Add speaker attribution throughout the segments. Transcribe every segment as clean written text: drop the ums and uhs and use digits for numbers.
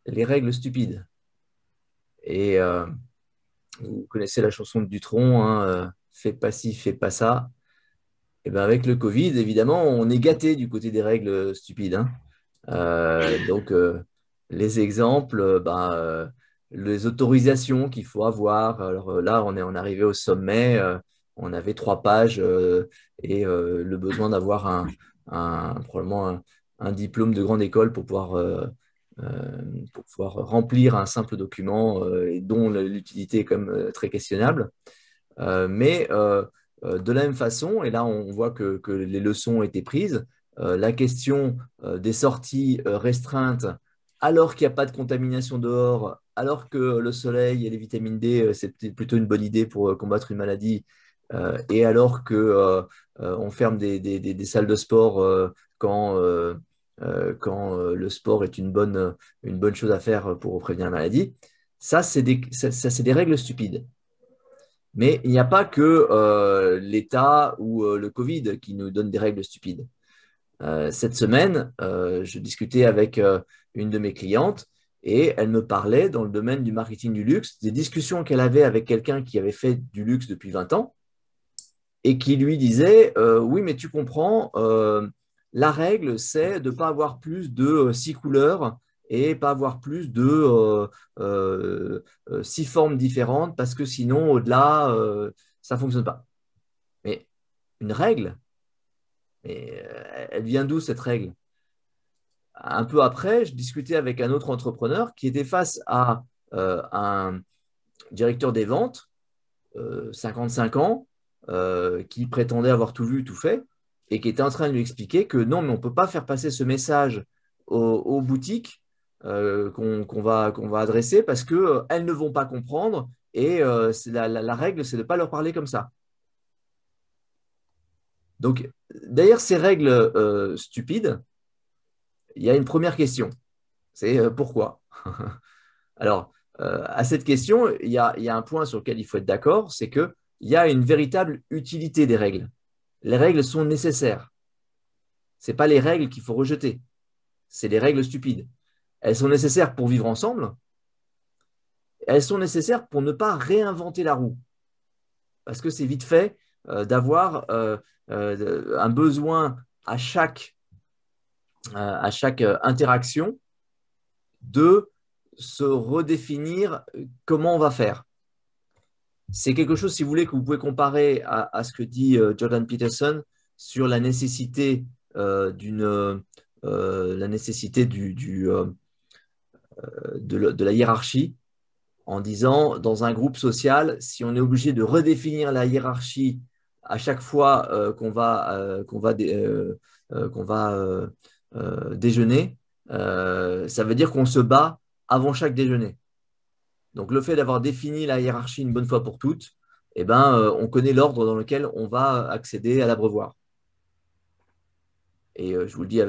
Speaker 1: les règles stupides. Et vous connaissez la chanson de Dutronc, hein, fais pas ci, fais pas ça. Et ben avec le Covid, évidemment, on est gâté du côté des règles stupides, hein. Donc, les exemples, les autorisations qu'il faut avoir. Alors là, on est arrivé au sommet, on avait 3 pages et le besoin d'avoir probablement un diplôme de grande école pour pouvoir remplir un simple document et dont l'utilité est quand même très questionnable. Mais de la même façon, et là on voit que les leçons ont été prises, la question des sorties restreintes alors qu'il n'y a pas de contamination dehors, alors que le soleil et les vitamines D, c'est plutôt une bonne idée pour combattre une maladie, et alors que on ferme des salles de sport quand le sport est une bonne chose à faire pour prévenir la maladie, ça, c'est des règles stupides. Mais il n'y a pas que l'État ou le Covid qui nous donne des règles stupides. Cette semaine, je discutais avec une de mes clientes et elle me parlait dans le domaine du marketing du luxe, des discussions qu'elle avait avec quelqu'un qui avait fait du luxe depuis 20 ans et qui lui disait oui, mais tu comprends, la règle, c'est de ne pas avoir plus de 6 couleurs et pas avoir plus de 6 formes différentes parce que sinon, au-delà, ça ne fonctionne pas. Mais une règle, elle vient d'où cette règle? Un peu après, je discutais avec un autre entrepreneur qui était face à un directeur des ventes, 55 ans, qui prétendait avoir tout vu, tout fait, et qui était en train de lui expliquer que non, mais on ne peut pas faire passer ce message aux boutiques qu'on va adresser parce qu'elles ne vont pas comprendre et la règle, c'est de ne pas leur parler comme ça. Donc, derrière ces règles stupides, il y a une première question, c'est pourquoi? Alors, à cette question, il y a un point sur lequel il faut être d'accord, c'est qu'il y a une véritable utilité des règles. Les règles sont nécessaires. Ce n'est pas les règles qu'il faut rejeter, c'est les règles stupides. Elles sont nécessaires pour vivre ensemble, elles sont nécessaires pour ne pas réinventer la roue. Parce que c'est vite fait d'avoir un besoin à chaque interaction de se redéfinir comment on va faire. C'est quelque chose, si vous voulez, que vous pouvez comparer à ce que dit Jordan Peterson sur la nécessité la nécessité de la hiérarchie, en disant, dans un groupe social, si on est obligé de redéfinir la hiérarchie à chaque fois qu'on va déjeuner, ça veut dire qu'on se bat avant chaque déjeuner. Donc, le fait d'avoir défini la hiérarchie une bonne fois pour toutes, eh ben, on connaît l'ordre dans lequel on va accéder à l'abreuvoir. Et je vous le dis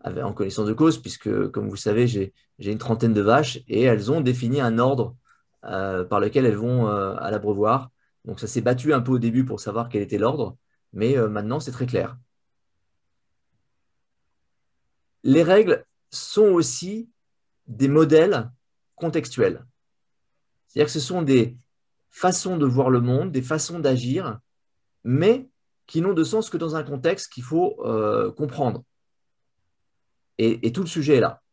Speaker 1: en connaissance de cause, puisque, comme vous le savez, j'ai une trentaine de vaches et elles ont défini un ordre par lequel elles vont à l'abreuvoir. Donc, ça s'est battu un peu au début pour savoir quel était l'ordre, mais maintenant, c'est très clair. Les règles sont aussi des modèles contextuels. C'est-à-dire que ce sont des façons de voir le monde, des façons d'agir, mais qui n'ont de sens que dans un contexte qu'il faut comprendre. Et tout le sujet est là.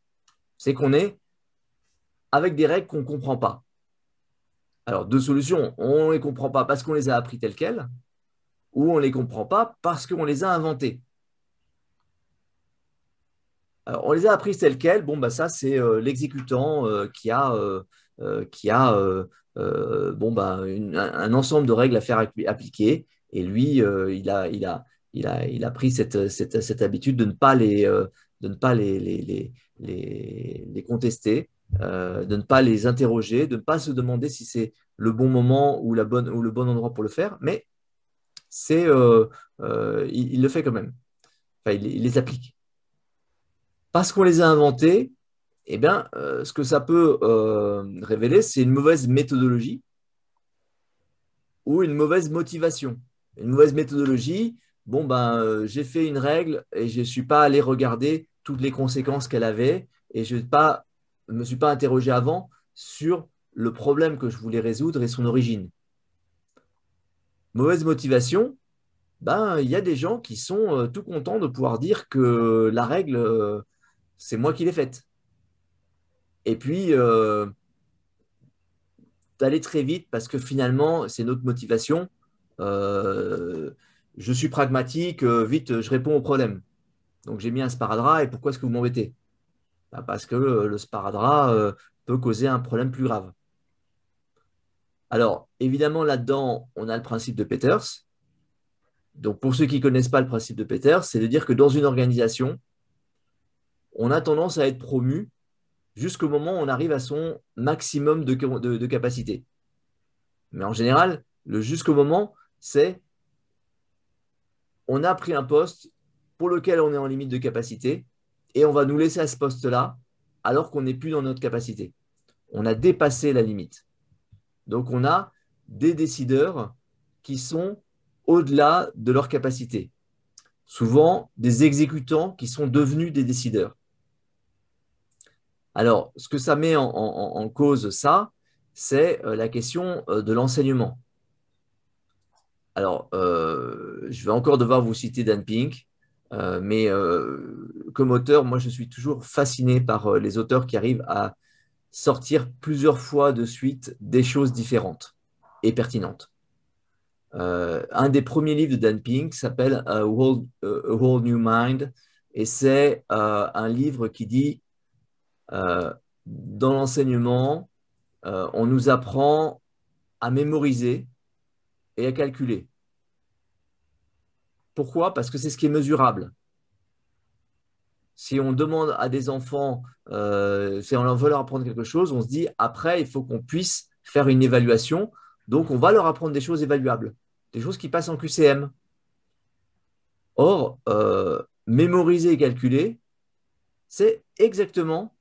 Speaker 1: C'est qu'on est avec des règles qu'on ne comprend pas. Alors, deux solutions. On ne les comprend pas parce qu'on les a appris telles quelles, ou on ne les comprend pas parce qu'on les a inventées. Alors, on les a apprises telles quelles. Bon, bah, ça, c'est l'exécutant qui a un ensemble de règles à faire appliquer. Et lui, il a pris cette habitude de ne pas de ne pas les contester, de ne pas les interroger, de ne pas se demander si c'est le bon moment ou le bon endroit pour le faire. Mais il le fait quand même. Enfin, il les applique. Parce qu'on les a inventés, eh bien, ce que ça peut révéler, c'est une mauvaise méthodologie ou une mauvaise motivation. Une mauvaise méthodologie, bon, j'ai fait une règle et je ne suis pas allé regarder toutes les conséquences qu'elle avait et je n'ai pas me suis pas interrogé avant sur le problème que je voulais résoudre et son origine. Mauvaise motivation, ben, il y a des gens qui sont tout contents de pouvoir dire que la règle, c'est moi qui l'ai faite. Et puis, d'aller très vite parce que finalement, c'est notre motivation. Euh, je suis pragmatique, vite, je réponds au problème. Donc, j'ai mis un sparadrap et pourquoi est-ce que vous m'embêtez? Ben, parce que le sparadrap peut causer un problème plus grave. Alors, évidemment, là-dedans, on a le principe de Peters. Donc, pour ceux qui ne connaissent pas le principe de Peters, c'est de dire que dans une organisation, on a tendance à être promu jusqu'au moment où on arrive à son maximum de capacité. Mais en général, le jusqu'au moment, c'est on a pris un poste pour lequel on est en limite de capacité et on va nous laisser à ce poste-là alors qu'on n'est plus dans notre capacité. On a dépassé la limite. Donc, on a des décideurs qui sont au-delà de leur capacité. Souvent, des exécutants qui sont devenus des décideurs. Alors, ce que ça met en cause, ça, c'est la question de l'enseignement. Alors, je vais encore devoir vous citer Dan Pink, mais comme auteur, moi, je suis toujours fasciné par les auteurs qui arrivent à sortir plusieurs fois de suite des choses différentes et pertinentes. Un des premiers livres de Dan Pink s'appelle A Whole New Mind, et c'est un livre qui dit, dans l'enseignement, on nous apprend à mémoriser et à calculer. Pourquoi? Parce que c'est ce qui est mesurable. Si on demande à des enfants, si on veut leur apprendre quelque chose, on se dit après, il faut qu'on puisse faire une évaluation. Donc, on va leur apprendre des choses évaluables, des choses qui passent en QCM. Or, mémoriser et calculer, c'est exactement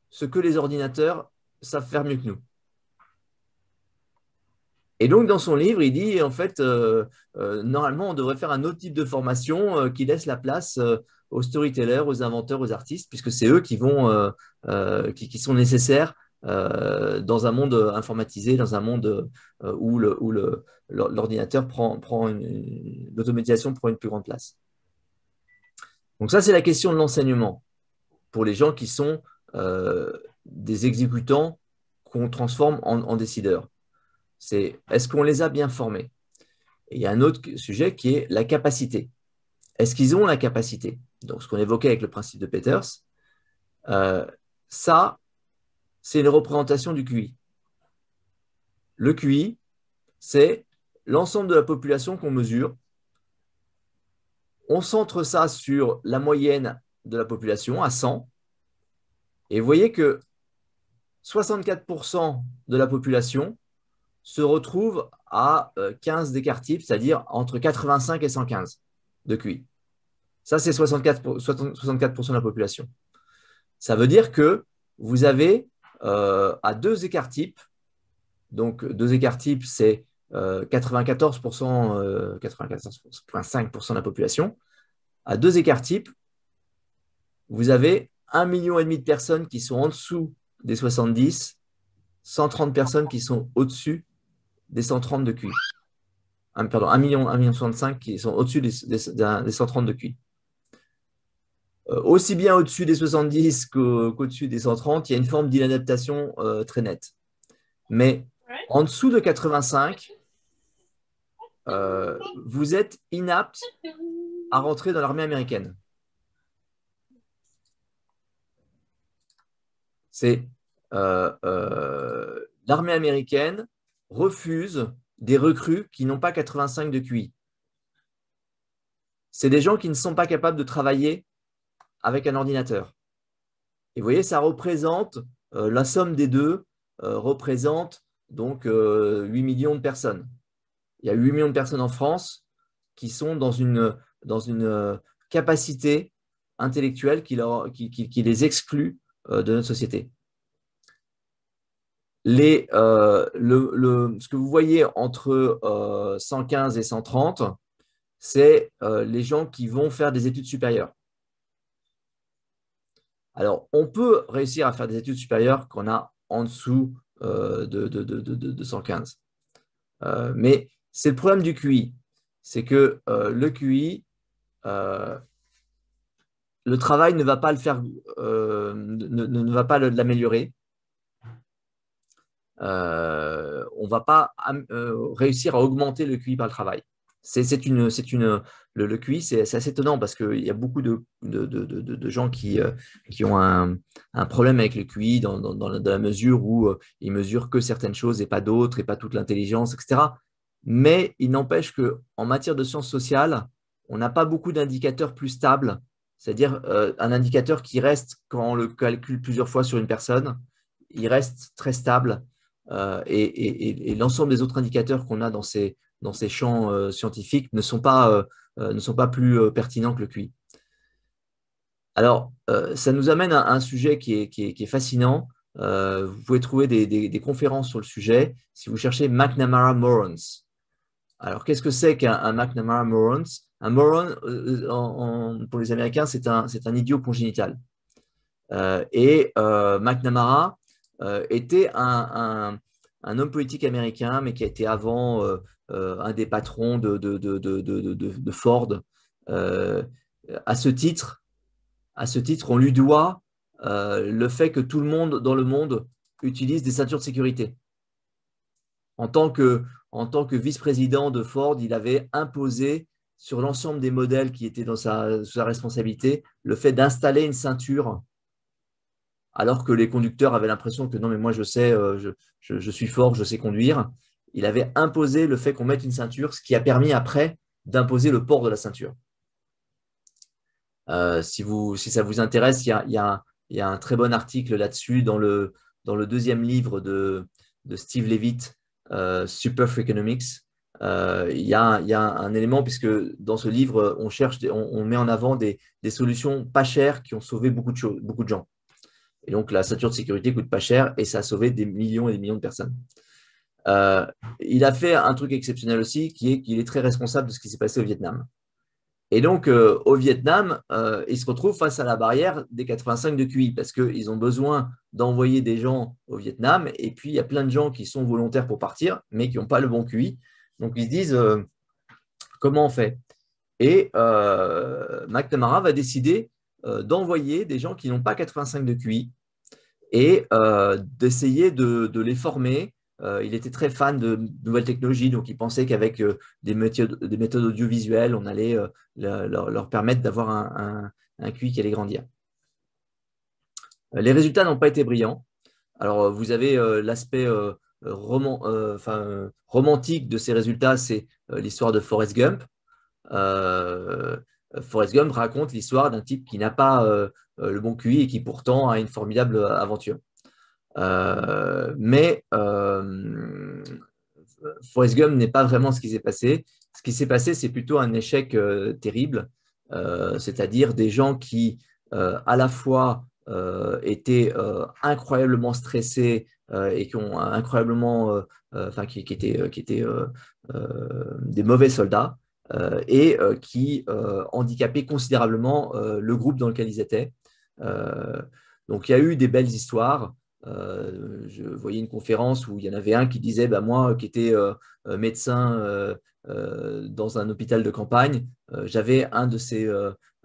Speaker 1: ce que les ordinateurs savent faire mieux que nous. Et donc, dans son livre, il dit, en fait, normalement, on devrait faire un autre type de formation qui laisse la place aux storytellers, aux inventeurs, aux artistes, puisque c'est eux qui qui sont nécessaires dans un monde informatisé, dans un monde où l'ordinateur l'automatisation prend une plus grande place. Donc ça, c'est la question de l'enseignement pour les gens qui sont des exécutants qu'on transforme en décideurs. C'est est-ce qu'on les a bien formés? Et il y a un autre sujet qui est la capacité. Est-ce qu'ils ont la capacité? Donc, ce qu'on évoquait avec le principe de Peters, ça, c'est une représentation du QI. Le QI, c'est l'ensemble de la population qu'on mesure. On centre ça sur la moyenne de la population à 100. Et vous voyez que 64% de la population se retrouve à 15 d'écart type, c'est-à-dire entre 85 et 115 de QI. Ça, c'est 64% de la population. Ça veut dire que vous avez à deux écarts types, donc deux écarts types, c'est 94%, 94,5% de la population. À deux écarts types, vous avez 1,5 million de personnes qui sont en dessous des 70, 130 personnes qui sont au-dessus des 130 de QI. Pardon, 1,65 million qui sont au-dessus des 130 de QI. Aussi bien au-dessus des 70 qu'au-dessus des 130, il y a une forme d'inadaptation très nette. Mais en dessous de 85, vous êtes inapte à rentrer dans l'armée américaine. C'est l'armée américaine refuse des recrues qui n'ont pas 85 de QI. C'est des gens qui ne sont pas capables de travailler avec un ordinateur. Et vous voyez, ça représente, la somme des deux représente donc 8 millions de personnes. Il y a 8 millions de personnes en France qui sont dans une capacité intellectuelle qui les exclut de notre société. Ce que vous voyez entre 115 et 130, c'est les gens qui vont faire des études supérieures. Alors, on peut réussir à faire des études supérieures qu'on a en dessous de 115. Mais c'est le problème du QI. C'est que le QI, le travail ne va pas le faire, ne va pas l'améliorer. On ne va pas réussir à augmenter le QI par le travail. Le QI, c'est assez étonnant parce qu'il y a beaucoup de gens qui ont un problème avec le QI dans la mesure où ils mesurent que certaines choses et pas d'autres, et pas toute l'intelligence, etc. Mais il n'empêche qu'en matière de sciences sociales, on n'a pas beaucoup d'indicateurs plus stables, c'est-à-dire un indicateur qui reste, quand on le calcule plusieurs fois sur une personne, il reste très stable. Et l'ensemble des autres indicateurs qu'on a dans ces champs scientifiques ne sont pas plus pertinents que le QI. Alors, ça nous amène à un sujet qui est fascinant. Vous pouvez trouver des conférences sur le sujet si vous cherchez McNamara Morons. Alors, qu'est-ce que c'est qu'un McNamara Morons? Un moron, pour les Américains, c'est un idiot congénital. McNamara était un homme politique américain, mais qui a été avant un des patrons de Ford. Euh, à ce titre, on lui doit le fait que tout le monde dans le monde utilise des ceintures de sécurité. En tant que vice-président de Ford, il avait imposé sur l'ensemble des modèles qui étaient sous sa responsabilité le fait d'installer une ceinture, alors que les conducteurs avaient l'impression que non, mais moi je sais, je suis fort, je sais conduire. Il avait imposé le fait qu'on mette une ceinture, ce qui a permis après d'imposer le port de la ceinture. Si ça vous intéresse, il y a un très bon article là-dessus dans le deuxième livre de Steve Levitt, Super Freakonomics. Il y a un élément, puisque dans ce livre, on met en avant des solutions pas chères qui ont sauvé beaucoup de gens. Et donc, la ceinture de sécurité coûte pas cher et ça a sauvé des millions et des millions de personnes. Il a fait un truc exceptionnel aussi, qui est qu'il est très responsable de ce qui s'est passé au Vietnam. Et donc, au Vietnam, ils se retrouvent face à la barrière des 85 de QI parce qu'ils ont besoin d'envoyer des gens au Vietnam. Et puis, il y a plein de gens qui sont volontaires pour partir, mais qui n'ont pas le bon QI. Donc, ils se disent, comment on fait? Et McNamara va décider d'envoyer des gens qui n'ont pas 85 de QI et d'essayer de les former. Il était très fan de nouvelles technologies, donc il pensait qu'avec des méthodes audiovisuelles, on allait leur permettre d'avoir un QI qui allait grandir. Les résultats n'ont pas été brillants. Alors, vous avez l'aspect romantique de ces résultats, c'est l'histoire de Forrest Gump. Forrest Gump raconte l'histoire d'un type qui n'a pas le bon QI et qui pourtant a une formidable aventure. Mais Forrest Gump n'est pas vraiment ce qui s'est passé. Ce qui s'est passé, c'est plutôt un échec terrible, c'est-à-dire des gens qui, à la fois, étaient incroyablement stressés et qui ont incroyablement, qui étaient des mauvais soldats et qui handicapaient considérablement le groupe dans lequel ils étaient. Donc, il y a eu des belles histoires. Je voyais une conférence où il y en avait un qui disait, bah, moi qui étais médecin dans un hôpital de campagne, j'avais un de ces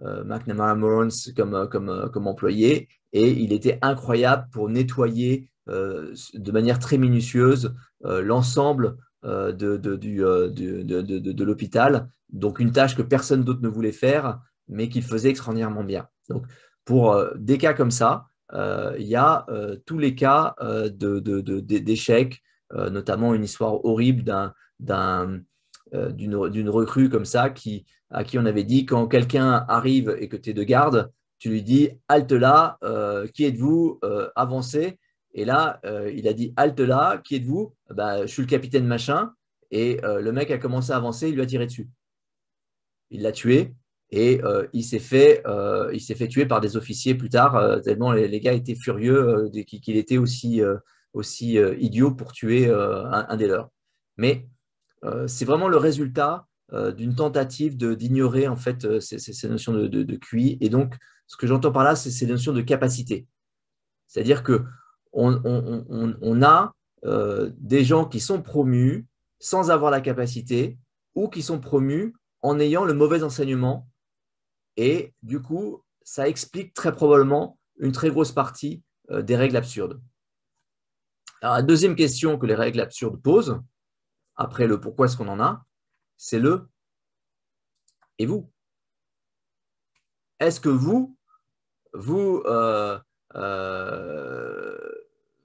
Speaker 1: McNamara Morons comme employé et il était incroyable pour nettoyer de manière très minutieuse l'ensemble de l'hôpital. Donc une tâche que personne d'autre ne voulait faire, mais qu'il faisait extraordinairement bien. Donc pour des cas comme ça, il y a tous les cas d'échecs, notamment une histoire horrible d'une recrue comme ça à qui on avait dit quand quelqu'un arrive et que tu es de garde, tu lui dis halte là, qui êtes-vous, avancez. Et là, il a dit halte là, qui êtes-vous? Bah, je suis le capitaine machin. Et le mec a commencé à avancer, il lui a tiré dessus. Il l'a tué. Et il s'est fait tuer par des officiers plus tard, tellement les gars étaient furieux qu'il était aussi idiot pour tuer un des leurs. Mais c'est vraiment le résultat d'une tentative d'ignorer en fait ces notions de QI. Et donc, Ce que j'entends par là, c'est ces notions de capacité. C'est-à-dire qu'on a des gens qui sont promus sans avoir la capacité ou qui sont promus en ayant le mauvais enseignement. Et du coup, ça explique très probablement une très grosse partie des règles absurdes. Alors, la deuxième question que les règles absurdes posent, après le pourquoi est-ce qu'on en a, c'est le et vous. Est-ce que vous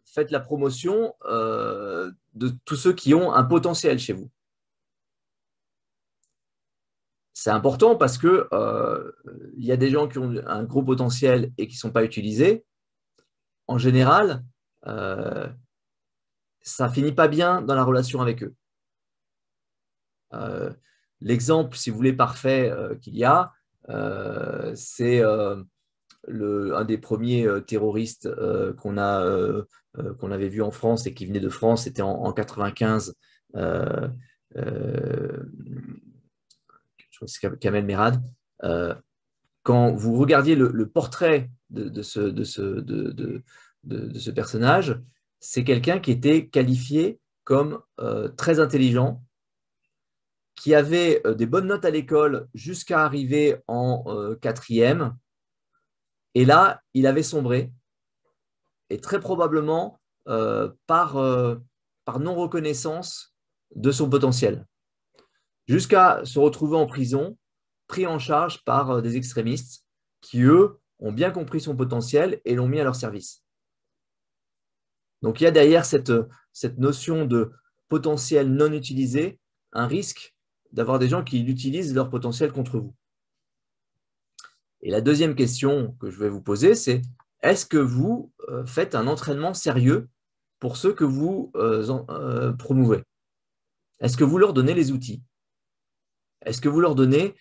Speaker 1: faites la promotion de tous ceux qui ont un potentiel chez vous? C'est important parce que y a des gens qui ont un gros potentiel et qui ne sont pas utilisés. En général, ça finit pas bien dans la relation avec eux. L'exemple, si vous voulez, parfait qu'il y a, c'est un des premiers terroristes qu'on avait vu en France et qui venait de France, c'était en 95. Je crois que c'est Kamel Merad. Quand vous regardiez le portrait de ce personnage, c'est quelqu'un qui était qualifié comme très intelligent, qui avait des bonnes notes à l'école jusqu'à arriver en quatrième. Et là, il avait sombré. Et très probablement par non-reconnaissance de son potentiel. Jusqu'à se retrouver en prison, pris en charge par des extrémistes qui, eux, ont bien compris son potentiel et l'ont mis à leur service. Donc, il y a derrière cette notion de potentiel non utilisé un risque d'avoir des gens qui utilisent leur potentiel contre vous. Et la deuxième question que je vais vous poser, c'est est-ce que vous faites un entraînement sérieux pour ceux que vous promouvez? Est-ce que vous leur donnez les outils? Est-ce que vous leur donnez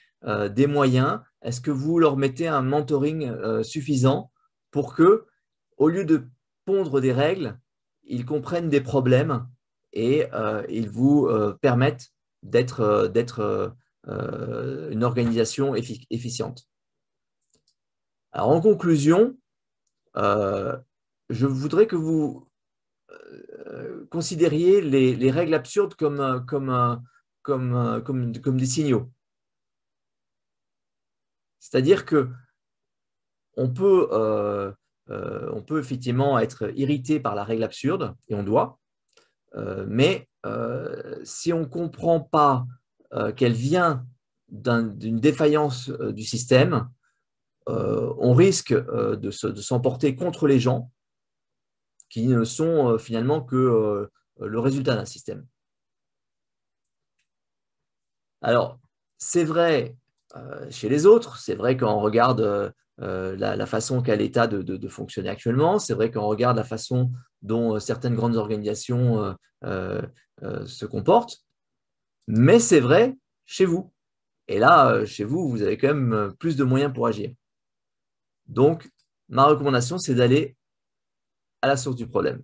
Speaker 1: des moyens? Est-ce que vous leur mettez un mentoring suffisant pour que, au lieu de pondre des règles, ils comprennent des problèmes et ils vous permettent d'être une organisation efficiente? Alors, en conclusion, je voudrais que vous considériez les règles absurdes comme des signaux. C'est-à-dire que on peut effectivement être irrité par la règle absurde, et on doit, mais si on ne comprend pas qu'elle vient d'une défaillance du système, on risque de s'emporter contre les gens qui ne sont finalement que le résultat d'un système. Alors, c'est vrai chez les autres, c'est vrai quand on regarde la façon qu'a l'État de fonctionner actuellement, c'est vrai quand on regarde la façon dont certaines grandes organisations se comportent, mais c'est vrai chez vous. Et là, chez vous, vous avez quand même plus de moyens pour agir. Donc, ma recommandation, c'est d'aller à la source du problème.